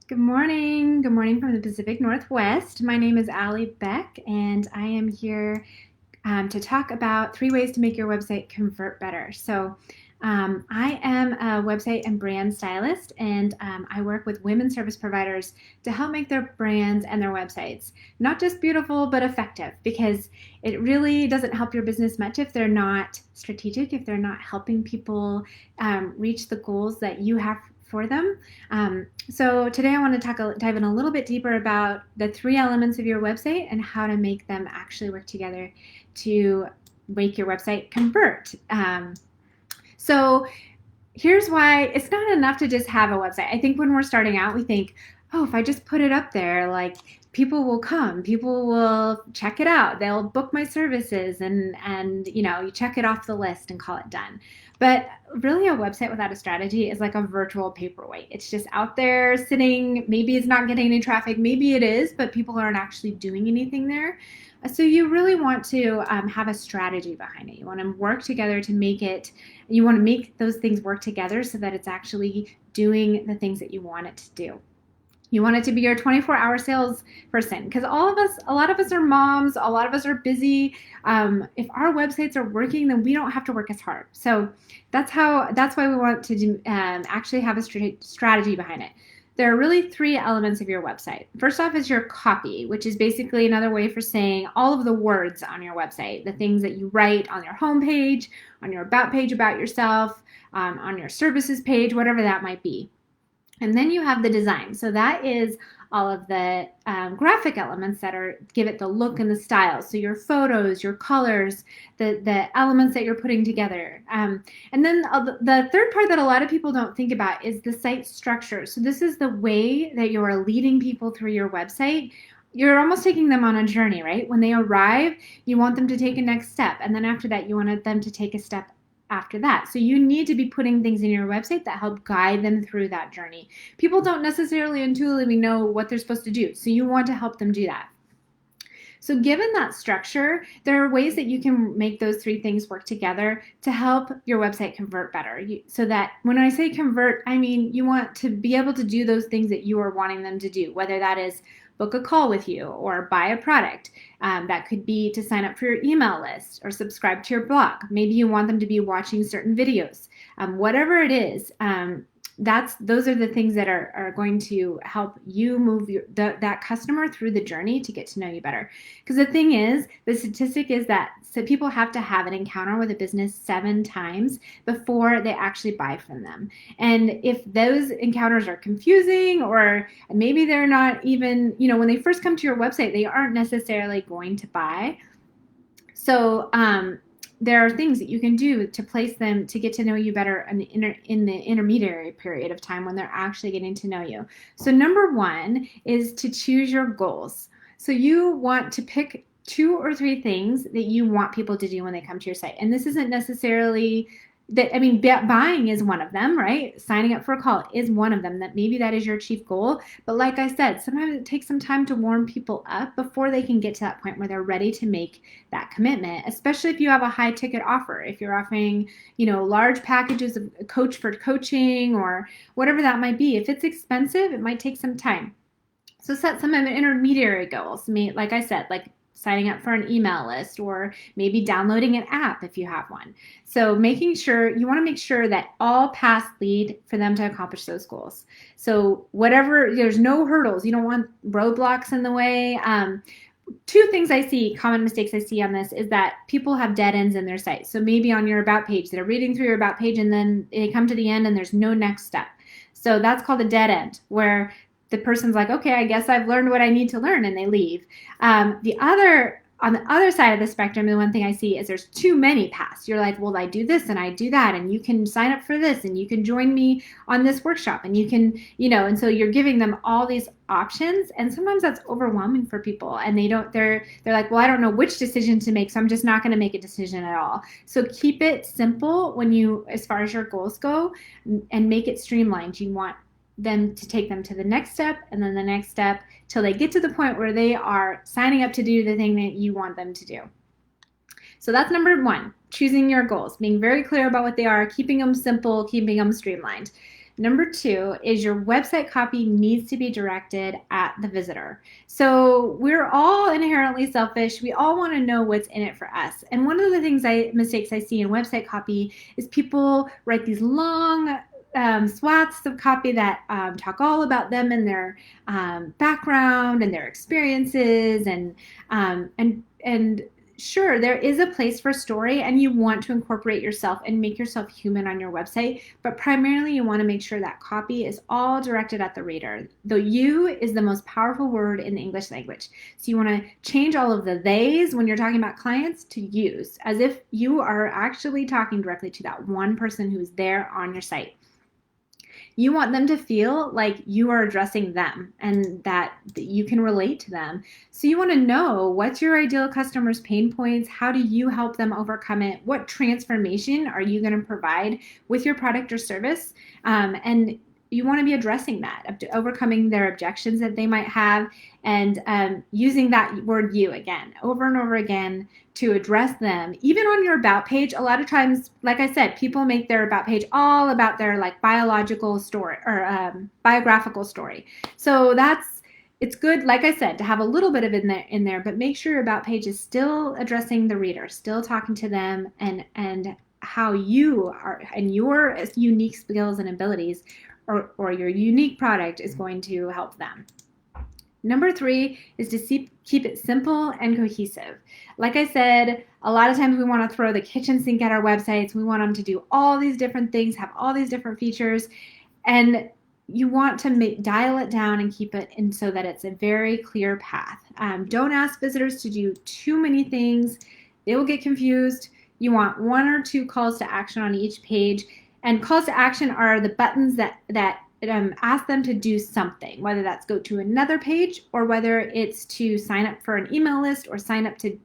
Good morning. Good morning from the Pacific Northwest. My name is Alli Beck, and I am here to talk about 3 ways to make your website convert better. I am a website and brand stylist, and I work with women service providers to help make their brands and their websites not just beautiful, but effective, because it really doesn't help your business much if they're not strategic, if they're not helping people reach the goals that you have for them. So today I want to dive in a little bit deeper about the 3 elements of your website and how to make them actually work together to make your website convert. So here's why it's not enough to just have a website. I think when we're starting out, we think, oh, if I just put it up there, like people will come, people will check it out, they'll book my services, and you check it off the list and call it done. But really, a website without a strategy is like a virtual paperweight. It's just out there sitting. Maybe it's not getting any traffic, maybe it is, but people aren't actually doing anything there. So you really want to have a strategy behind it. You want to work together to make it. You want to make those things work together so that it's actually doing the things that you want it to do. You want it to be your 24-hour sales person, because a lot of us are moms, a lot of us are busy. If our websites are working, then we don't have to work as hard. So that's why we want to actually have a strategy behind it. There are really 3 elements of your website. First off is your copy, which is basically another way for saying all of the words on your website, the things that you write on your homepage, on your about page about yourself, on your services page, whatever that might be. And then you have the design. So that is all of the graphic elements that give it the look and the style. So your photos, your colors, the elements that you're putting together. And then the third part that a lot of people don't think about is the site structure. So this is the way that you are leading people through your website. You're almost taking them on a journey, right? When they arrive, you want them to take a next step. And then after that, you want them to take a step after that. So you need to be putting things in your website that help guide them through that journey. People don't necessarily intuitively know what they're supposed to do, so you want to help them do that. So given that structure, there are ways that you can make those 3 things work together to help your website convert better. So that when I say convert, I mean you want to be able to do those things that you are wanting them to do, whether that is book a call with you or buy a product. That could be to sign up for your email list or subscribe to your blog. Maybe you want them to be watching certain videos. Whatever it is, those are the things that are going to help you move that customer through the journey to get to know you better. Because the thing is, the statistic is that people have to have an encounter with a business 7 times before they actually buy from them. And if those encounters are confusing, or maybe they're not even, when they first come to your website, they aren't necessarily going to buy. So there are things that you can do to place them to get to know you better in the intermediary period of time when they're actually getting to know you. So number 1 is to choose your goals. So you want to pick 2 or 3 things that you want people to do when they come to your site. And this isn't necessarily that, buying is one of them, right? Signing up for a call is one of them. Maybe that is your chief goal. But like I said, sometimes it takes some time to warm people up before they can get to that point where they're ready to make that commitment, especially if you have a high ticket offer. If you're offering, large packages of coach for coaching or whatever that might be. If it's expensive, it might take some time. So set some intermediary goals. Like I said, like signing up for an email list, or maybe downloading an app if you have one. So you want to make sure that all paths lead for them to accomplish those goals. So there's no hurdles. You don't want roadblocks in the way. 2 things common mistakes I see on this is that people have dead ends in their site. So maybe on your about page, they're reading through your about page and then they come to the end and there's no next step. So that's called a dead end, where the person's like, okay, I guess I've learned what I need to learn, and they leave. On the other side of the spectrum, the one thing I see is there's too many paths. You're like, well, I do this and I do that, and you can sign up for this, and you can join me on this workshop, and you can, and so you're giving them all these options, and sometimes that's overwhelming for people, and they're like, well, I don't know which decision to make, so I'm just not going to make a decision at all. So keep it simple as far as your goals go, and make it streamlined. You want them to take them to the next step, and then the next step, till they get to the point where they are signing up to do the thing that you want them to do. So that's number 1, choosing your goals, being very clear about what they are, keeping them simple, keeping them streamlined. Number 2 is your website copy needs to be directed at the visitor. So we're all inherently selfish. We all want to know what's in it for us. And one of the mistakes I see in website copy is people write these long swaths of copy that talk all about them and their background and their experiences and sure, there is a place for story and you want to incorporate yourself and make yourself human on your website, but primarily you want to make sure that copy is all directed at the reader. The you is the most powerful word in the English language. So you want to change all of the theys when you're talking about clients to yous, as if you are actually talking directly to that one person who's there on your site. You want them to feel like you are addressing them and that you can relate to them. So you want to know what's your ideal customer's pain points? How do you help them overcome it? What transformation are you going to provide with your product or service? And you want to be addressing that, overcoming their objections that they might have, and using that word you again, over and over again to address them. Even on your about page, a lot of times, like I said, people make their about page all about their like biological story or biographical story. So it's good, like I said, to have a little bit of it in there, but make sure your about page is still addressing the reader, still talking to them and how you are and your unique skills and abilities or your unique product is going to help them. Number 3 is to keep it simple and cohesive. Like I said, a lot of times we want to throw the kitchen sink at our websites. We want them to do all these different things, have all these different features, and you want to dial it down and keep it in so that it's a very clear path. Don't ask visitors to do too many things. They will get confused. You want 1 or 2 calls to action on each page. And calls to action are the buttons that ask them to do something, whether that's go to another page or whether it's to sign up for an email list or sign up to,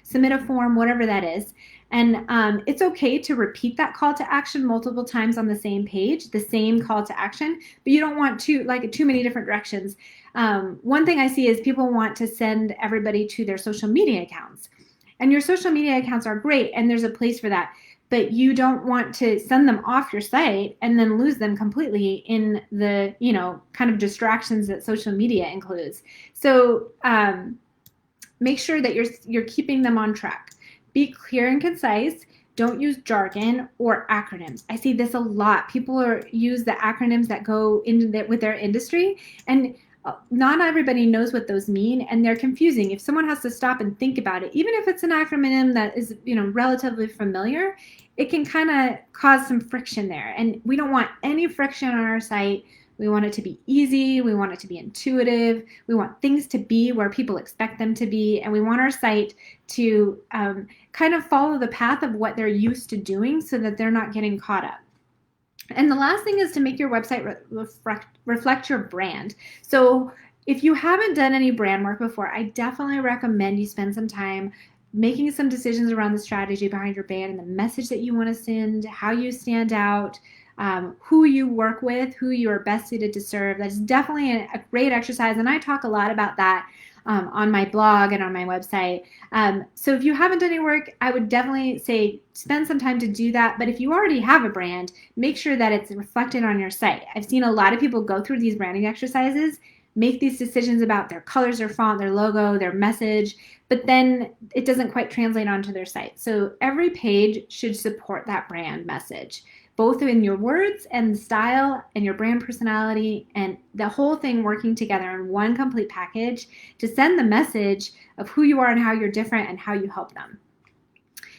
submit a form, whatever that is. And it's okay to repeat that call to action multiple times on the same page, the same call to action, but you don't want too many different directions. One thing I see is people want to send everybody to their social media accounts. And your social media accounts are great, and there's a place for that. But you don't want to send them off your site and then lose them completely in the, kind of distractions that social media includes. So make sure that you're keeping them on track. Be clear and concise. Don't use jargon or acronyms. I see this a lot. People use the acronyms that go with their industry, and not everybody knows what those mean, and they're confusing. If someone has to stop and think about it, even if it's an acronym that is, relatively familiar, it can kind of cause some friction there. And we don't want any friction on our site. We want it to be easy. We want it to be intuitive. We want things to be where people expect them to be. And we want our site to kind of follow the path of what they're used to doing so that they're not getting caught up. And the last thing is to make your website reflect your brand. So if you haven't done any brand work before, I definitely recommend you spend some time making some decisions around the strategy behind your brand and the message that you want to send, how you stand out, who you work with, who you are best suited to serve. That's definitely a great exercise, and I talk a lot about that on my blog and on my website. So if you haven't done any work, I would definitely say spend some time to do that. But if you already have a brand, make sure that it's reflected on your site. I've seen a lot of people go through these branding exercises, make these decisions about their colors, their font, their logo, their message, but then it doesn't quite translate onto their site. So every page should support that brand message, both in your words and style and your brand personality, and the whole thing working together in one complete package to send the message of who you are and how you're different and how you help them.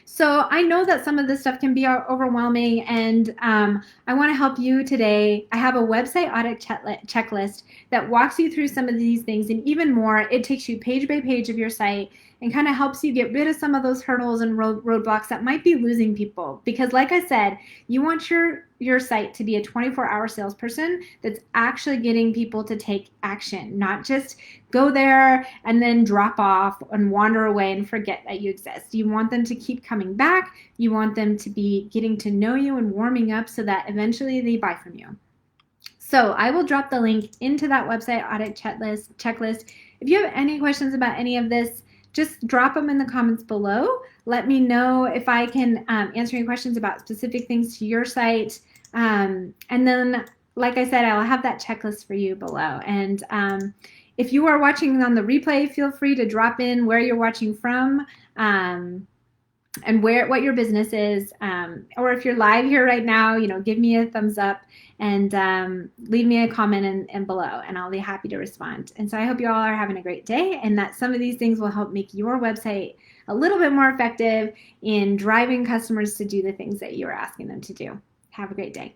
So I know that some of this stuff can be overwhelming, and I want to help you today. I have a website audit checklist that walks you through some of these things and even more. It takes you page by page of your site and kind of helps you get rid of some of those hurdles and roadblocks that might be losing people. Because like I said, you want your site to be a 24-hour salesperson that's actually getting people to take action, not just go there and then drop off and wander away and forget that you exist. You want them to keep coming back. You want them to be getting to know you and warming up so that eventually they buy from you. So I will drop the link into that website audit checklist. If you have any questions about any of this, just drop them in the comments below. Let me know if I can answer any questions about specific things to your site. And then, like I said, I'll have that checklist for you below. And if you are watching on the replay, feel free to drop in where you're watching from. And what your business is, or if you're live here right now, give me a thumbs up and leave me a comment and below, and I'll be happy to respond. And so I hope you all are having a great day, and that some of these things will help make your website a little bit more effective in driving customers to do the things that you're asking them to do. Have a great day.